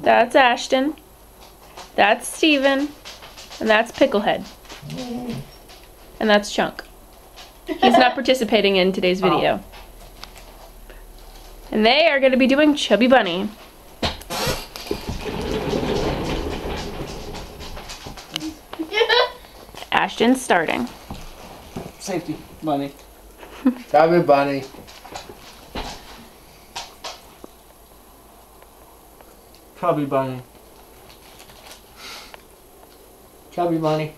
That's Ashton. That's Steven. And that's Picklehead. And that's Chunk. He's not participating in today's video. And they are going to be doing Chubby Bunny. Ashton's starting. Safety, Bunny. Chubby Bunny. Chubby Bunny. Chubby Bunny.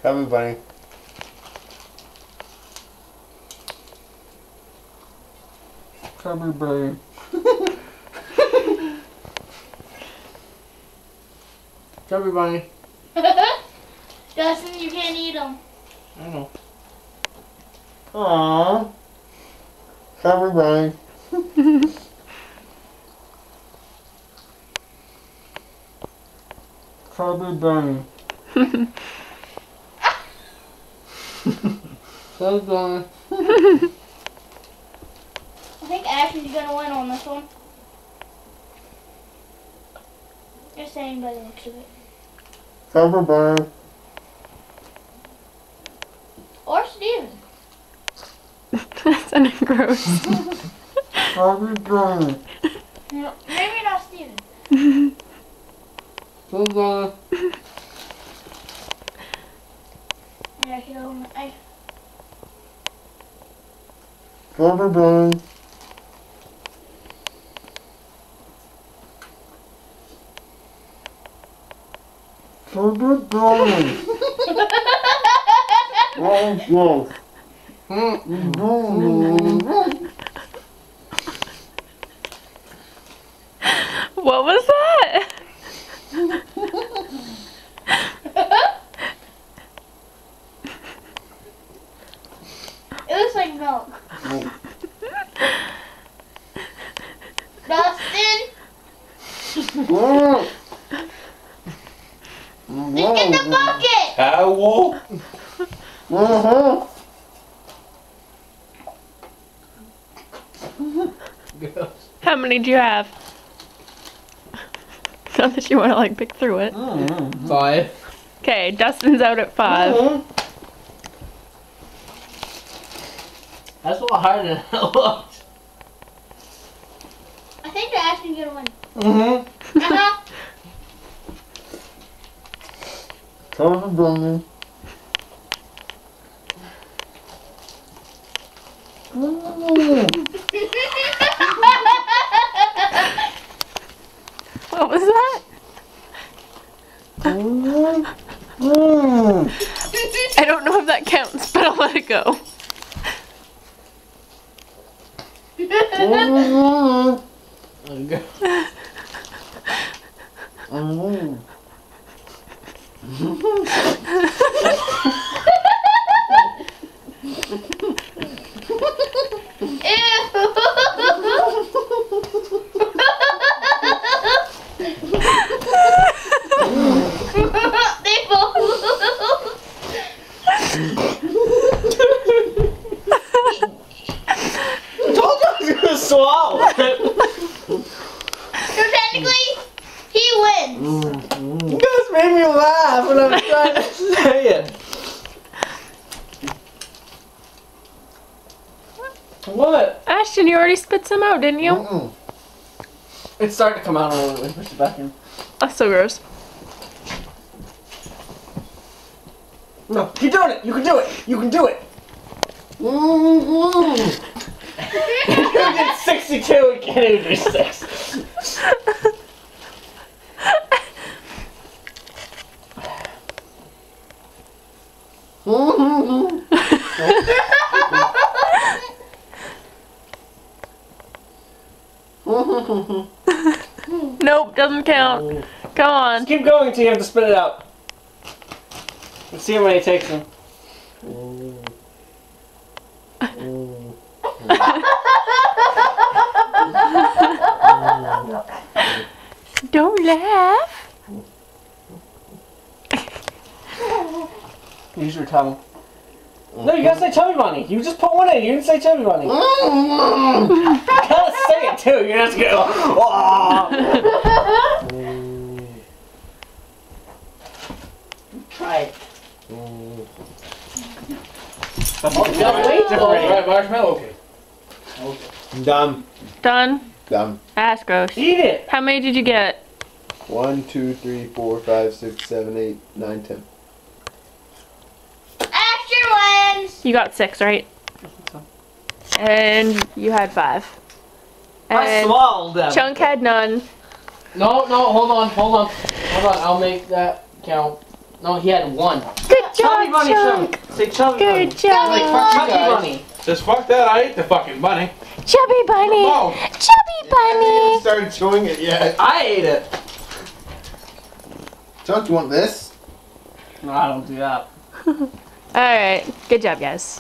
Chubby Bunny. Chubby Bunny. Chubby Bunny. Justin, you can't eat them. I know. Aww. Chubby Bunny. Chubby Bunny. Chubby Bunny. I think Ashton's gonna win on this one. Just saying by the looks of it. Chubby Bunny. Or Steven. That's kind of gross. Chubby Bunny. No, maybe not Steven. Chubby Bunny. Yeah, he'll. Chubby Bunny. Chubby Bunny. Oh, yes. What was that? It looks like milk. Dustin, just get the bucket. Owl. How many do you have? Not that you want to like pick through it. 5. Okay, Dustin's out at 5. That's a lot harder than it looked. I think that Ashton's gonna win. Mm-hmm. Uh-huh. Chubby Bunny. What was that? I don't know if that counts, but I'll let it go. They both. I told you I was gonna swallow it. So technically, he wins. You guys made me laugh when I was trying to say it. What? Ashton, you already spit some out, didn't you? It's starting to come out a little bit. Push it back in. That's so gross. No, you're doing it. You can do it. You can do it. You did 62 and can't even do 6. Nope, doesn't count. Come on. Keep going until you have to spit it out. Let's see how many it takes him. Don't laugh. Use your tongue. No, you gotta say Chubby Bunny. You just put one in. You didn't say Chubby Bunny. You gotta say it too. You're just gonna go. "Aw." Try it. That's way different. Alright, marshmallow. Okay. Done. Done. Done. That's gross. Eat it. How many did you get? 1, 2, 3, 4, 5, 6, 7, 8, 9, 10. Asher wins. You got 6, right? And you had 5. I And swallowed them. Chunk had none. No, hold on. I'll make that count. No, he had 1. Good Chubby job, Bunny, Chunk. Chunk. Say Chubby Bunny. Good job. Chubby Bunny. Just fuck that, I ate the fucking bunny. Chubby Bunny. No. Chubby I Bunny. haven't started chewing it yet. I ate it. Chunk, you want this? No, I don't do that. Alright. Good job, guys.